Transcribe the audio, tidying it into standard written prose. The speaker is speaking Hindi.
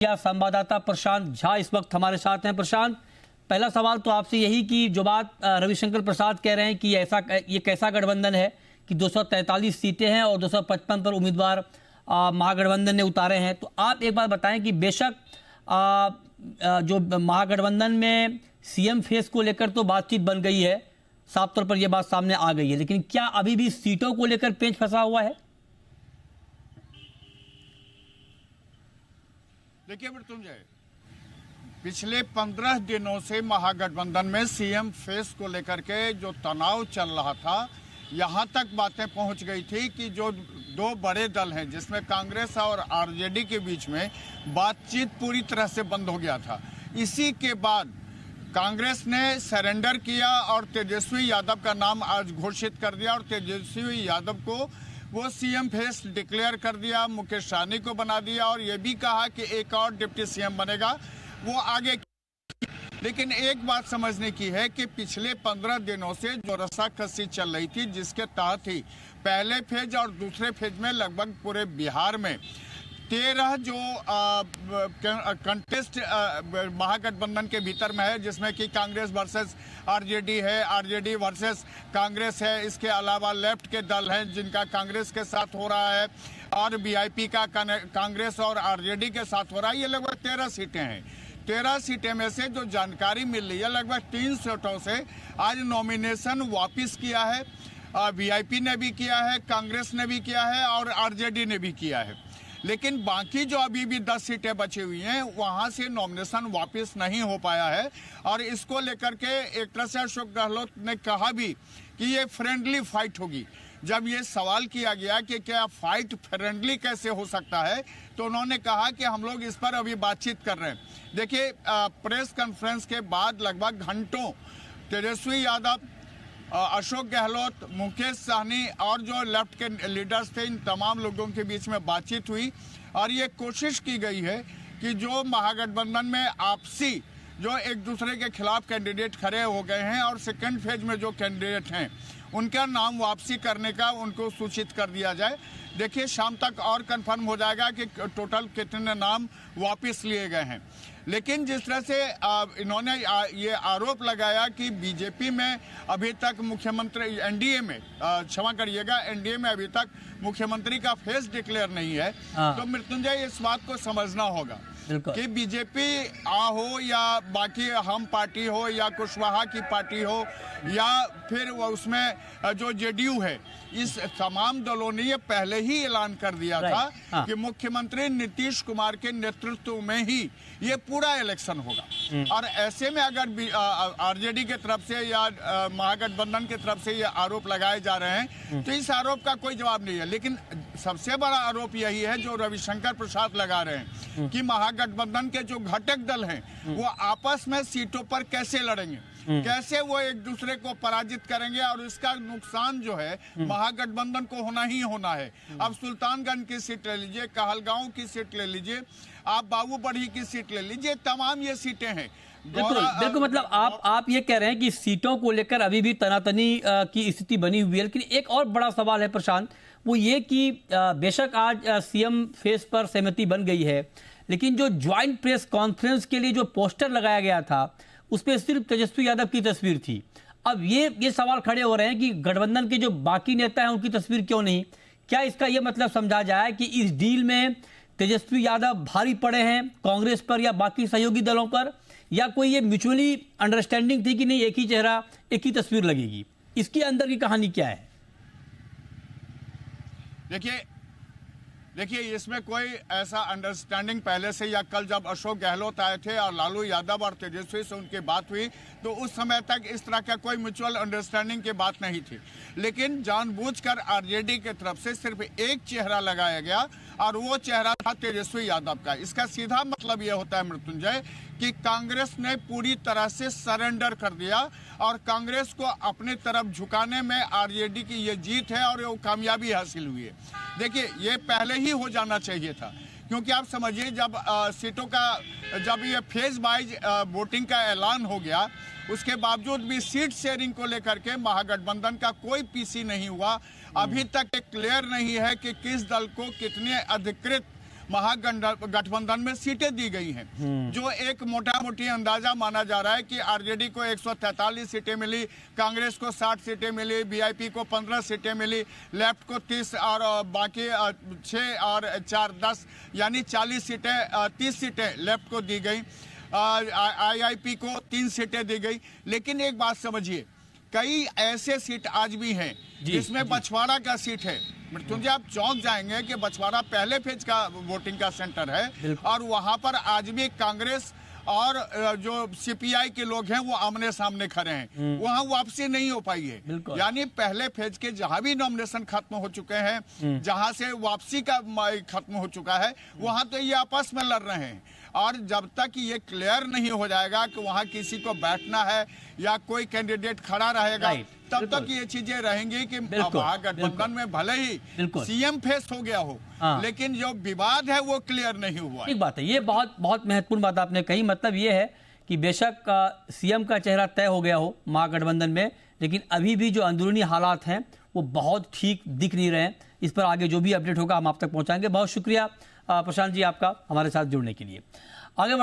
या संवाददाता प्रशांत झा इस वक्त हमारे साथ हैं। प्रशांत, पहला सवाल तो आपसे यही कि जो बात रविशंकर प्रसाद कह रहे हैं कि ये कैसा गठबंधन है कि 243 सीटें हैं और 255 पर उम्मीदवार महागठबंधन ने उतारे हैं, तो आप एक बात बताएं कि बेशक जो महागठबंधन में सीएम फेस को लेकर तो बातचीत बन गई है, साफ तौर पर यह बात सामने आ गई है, लेकिन क्या अभी भी सीटों को लेकर पेंच फंसा हुआ है? देखिए मृत्युंजय, पिछले 15 दिनों से महागठबंधन में सीएम फेस को लेकर के जो तनाव चल रहा था, यहां तक बातें पहुंच गई थी कि जो दो बड़े दल हैं जिसमें कांग्रेस और आरजेडी के बीच में बातचीत पूरी तरह से बंद हो गया था। इसी के बाद कांग्रेस ने सरेंडर किया और तेजस्वी यादव का नाम आज घोषित कर दिया और तेजस्वी यादव को वो सीएम फेस डिक्लेयर कर दिया, मुकेश सहनी को बना दिया और ये भी कहा कि एक और डिप्टी सीएम बनेगा, वो आगे। लेकिन एक बात समझने की है कि पिछले 15 दिनों से जो रस्साकसी चल रही थी, जिसके तहत ही पहले फेज और दूसरे फेज में लगभग पूरे बिहार में 13 जो कंटेस्ट महागठबंधन के भीतर में है, जिसमें कि कांग्रेस वर्सेस आरजेडी है, आरजेडी वर्सेस कांग्रेस है, इसके अलावा लेफ्ट के दल हैं जिनका कांग्रेस के साथ हो रहा है और वीआईपी का कांग्रेस और आरजेडी के साथ हो रहा है। ये लगभग 13 सीटें हैं। 13 सीटें में से जो जानकारी मिल रही है, लगभग 3 सीटों से आज नॉमिनेशन वापस किया है, वीआईपी ने भी किया है, कांग्रेस ने भी किया है और आरजेडी ने भी किया है। लेकिन बाकी जो अभी भी 10 सीटें बची हुई हैं, वहां से नॉमिनेशन वापस नहीं हो पाया है और इसको लेकर के एक तरह से अशोक गहलोत ने कहा भी कि ये फ्रेंडली फाइट होगी। जब ये सवाल किया गया कि क्या फाइट फ्रेंडली कैसे हो सकता है, तो उन्होंने कहा कि हम लोग इस पर अभी बातचीत कर रहे हैं। देखिए, प्रेस कॉन्फ्रेंस के बाद लगभग घंटों तेजस्वी यादव, अशोक गहलोत, मुकेश सहनी और जो लेफ्ट के लीडर्स थे, इन तमाम लोगों के बीच में बातचीत हुई और ये कोशिश की गई है कि जो महागठबंधन में आपसी जो एक दूसरे के खिलाफ कैंडिडेट खड़े हो गए हैं और सेकंड फेज में जो कैंडिडेट हैं उनका नाम वापसी करने का उनको सूचित कर दिया जाए। देखिए, शाम तक और कंफर्म हो जाएगा कि टोटल कितने नाम वापस लिए गए हैं। लेकिन जिस तरह से इन्होंने ये आरोप लगाया कि बीजेपी में अभी तक मुख्यमंत्री, एनडीए में, क्षमा करिएगा, एनडीए में अभी तक मुख्यमंत्री का फेस डिक्लेयर नहीं है, तो मृत्युंजय इस बात को समझना होगा कि बीजेपी हो या बाकी हम पार्टी हो या कुशवाहा की पार्टी हो या फिर उसमें जो जेडीयू है, इस तमाम दलों ने ये पहले ही ऐलान कर दिया था कि मुख्यमंत्री नीतीश कुमार के नेतृत्व में ही ये पूरा इलेक्शन होगा। और ऐसे में अगर आरजेडी के तरफ से या महागठबंधन की तरफ से ये आरोप लगाए जा रहे हैं, तो इस आरोप का कोई जवाब नहीं है। लेकिन सबसे बड़ा आरोप यही है जो रविशंकर प्रसाद लगा रहे हैं कि महागठबंधन के जो घटक दल हैं वो आपस में सीटों पर कैसे लड़ेंगे, कैसे वो एक दूसरे को पराजित करेंगे और इसका नुकसान जो है महागठबंधन को होना ही होना है। अब सुल्तानगंज की सीट ले लीजिए, कहलगांव की सीट ले लीजिए, आप बाबूबढ़ी की सीट ले लीजिए, तमाम ये सीटें हैं। बिल्कुल, मतलब आप ये कह रहे हैं कि सीटों को लेकर अभी भी तनातनी की स्थिति बनी हुई है। लेकिन एक और बड़ा सवाल है प्रशांत, वो ये कि बेशक आज सीएम फेस पर सहमति बन गई है, लेकिन जो ज्वाइंट प्रेस कॉन्फ्रेंस के लिए जो पोस्टर लगाया गया था उस पर सिर्फ तेजस्वी यादव की तस्वीर थी। अब ये सवाल खड़े हो रहे हैं कि गठबंधन के जो बाकी नेता हैं उनकी तस्वीर क्यों नहीं? क्या इसका ये मतलब समझा जाए कि इस डील में तेजस्वी यादव भारी पड़े हैं कांग्रेस पर या बाकी सहयोगी दलों पर, या कोई ये म्यूचुअली अंडरस्टैंडिंग थी कि नहीं, एक ही चेहरा, एक ही तस्वीर लगेगी? इसके अंदर की कहानी क्या है? देखिए, इसमें कोई ऐसा अंडरस्टैंडिंग पहले से, या कल जब अशोक गहलोत आए थे और लालू यादव और तेजस्वी से उनकी बात हुई, तो उस समय तक इस तरह का कोई म्यूचुअल अंडरस्टैंडिंग की बात नहीं थी। लेकिन जानबूझकर आरजेडी की तरफ से सिर्फ एक चेहरा लगाया गया और वो चेहरा था तेजस्वी यादव का। इसका सीधा मतलब ये होता है मृत्युंजय कि कांग्रेस ने पूरी तरह से सरेंडर कर दिया और कांग्रेस को अपनी तरफ झुकाने में आरजेडी की ये जीत है और वो कामयाबी हासिल हुई है। देखिए, ये पहले ही हो जाना चाहिए था, क्योंकि आप समझिए जब सीटों का, जब ये फेज वाइज वोटिंग का ऐलान हो गया, उसके बावजूद भी सीट शेयरिंग को लेकर के महागठबंधन का कोई पीसी नहीं हुआ। अभी तक क्लियर नहीं है कि किस दल को कितने अधिकृत महागठबंधन में सीटें दी गई हैं, जो एक मोटा मोटी अंदाजा माना जा रहा है कि आरजेडी को 143 सीटें मिली, कांग्रेस को 60 सीटें मिली, बीआईपी को 15 सीटें मिली, लेफ्ट को 30 और बाकी 6 और 4 10 यानी 40 सीटें 30 सीटें लेफ्ट को दी गई। आईआईपी को 3 सीटें दी गई। लेकिन एक बात समझिए, कई ऐसे सीट आज भी हैं जिसमें बछवाड़ा का सीट है। क्योंकि आप चौंक जाएंगे कि बछवाड़ा पहले फेज का वोटिंग का सेंटर है और वहां पर आज भी कांग्रेस और जो सीपीआई के लोग हैं वो आमने सामने खड़े हैं, वहां वापसी नहीं हो पाई है। यानी पहले फेज के जहां भी नॉमिनेशन खत्म हो चुके हैं, जहां से वापसी का खत्म हो चुका है, वहां तो ये आपस में लड़ रहे हैं। और जब तक ये क्लियर नहीं हो जाएगा कि वहां किसी को बैठना है या कोई कैंडिडेट खड़ा रहेगा, तब तक ये चीजें रहेंगी कि महागठबंधन में भले ही सीएम फेस हो गया हो, लेकिन जो विवाद है वो क्लियर नहीं हुआ। एक बात है, ये बहुत बहुत महत्वपूर्ण बात आपने कही। मतलब ये है कि बेशक सीएम का चेहरा तय हो गया हो महागठबंधन में, लेकिन अभी भी जो अंदरूनी हालात हैं वो बहुत ठीक दिख नहीं रहे हैं। इस पर आगे जो भी अपडेट होगा हम आप तक पहुंचाएंगे। बहुत शुक्रिया प्रशांत जी आपका हमारे साथ जुड़ने के लिए। आगे